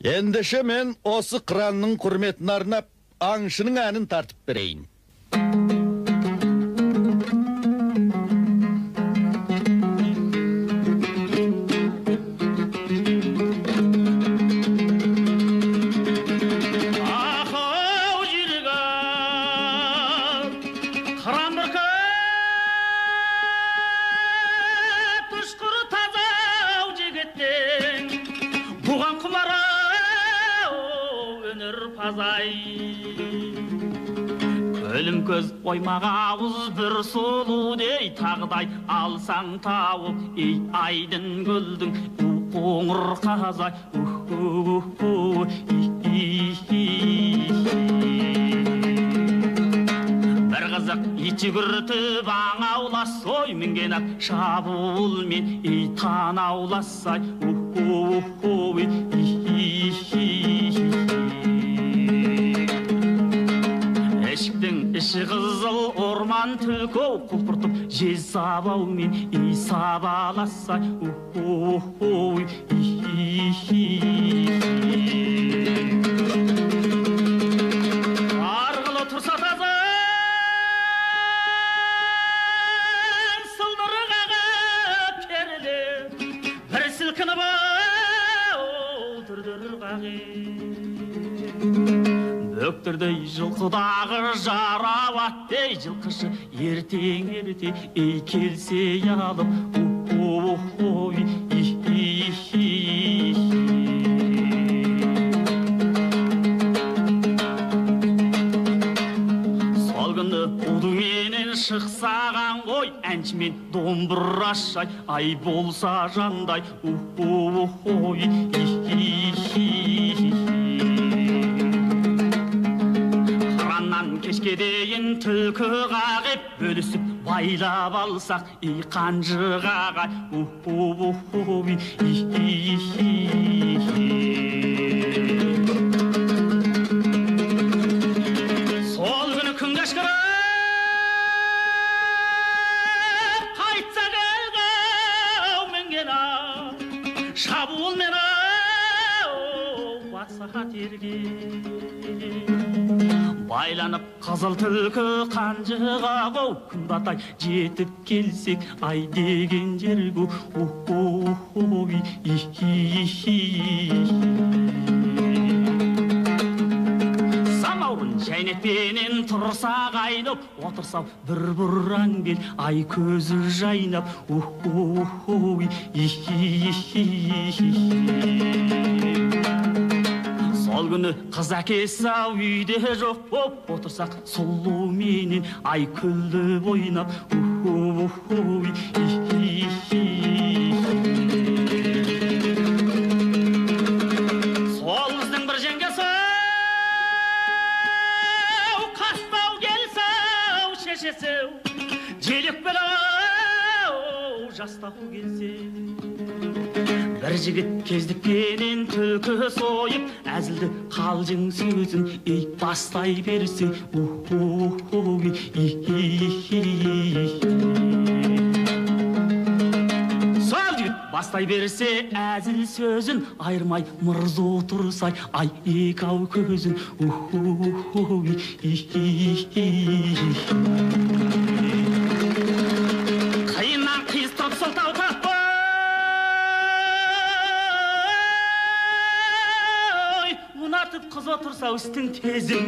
Ендеше мен осы қыранның құрметін арнап, аңшының әнін тартып берейін. Өлім көз оймаға ауыз бір сұлу дей тағдай алсаң тауып, ей айдын көлдің қоңыр қазай. Бір қызық ит жүгіртіп аң аулас, ой мінген ат шабуылмен ей таң ауласай. Ешіктің іші қызыл орман түлкөу құлпыртып жез сабаумен ей сабаласай. Арғылы тұрса таза сылдыры қағып керілі бір сілкініп түрдір қағып Бөктірдей жылқыдағы жарау аттей жылқышы ертең ей келсе алып. Сол күні ұдуменен шықсаған ғой әншімен домбырашай ай болса жандай. Кешке дейін түлкі қағып бөлісіп байлап алсақ ей қанжы қағай. Сол күні күн кешкіріп қайтса келгеу мінген шабуылмен батса қатерге байланып қызыл түлкі қанжыға қоу күн батай жетіп келсек ай деген жерге. Самаурын шайнекпенен тұрса қайнап отырсам бір бұраң бел ай көзі жайнап. Сол күні қыз әкесі үйде жоқ боп отырсақ сұлу менен ай күліп ойнап. Сол біздің бір жеңгесі қастау келсе шешесі желек бел жастау келсе бір жігіт кездікпенен түлкі сойып әзілді қалжың сөзін ей бастай берсе. Сол жігіт бастай берсе әзіл сөзін айырмай мырзу тұрсай ай екау көзін. Қиыннан қиыстырып сылтау таппа қыз отырса үстің тезін.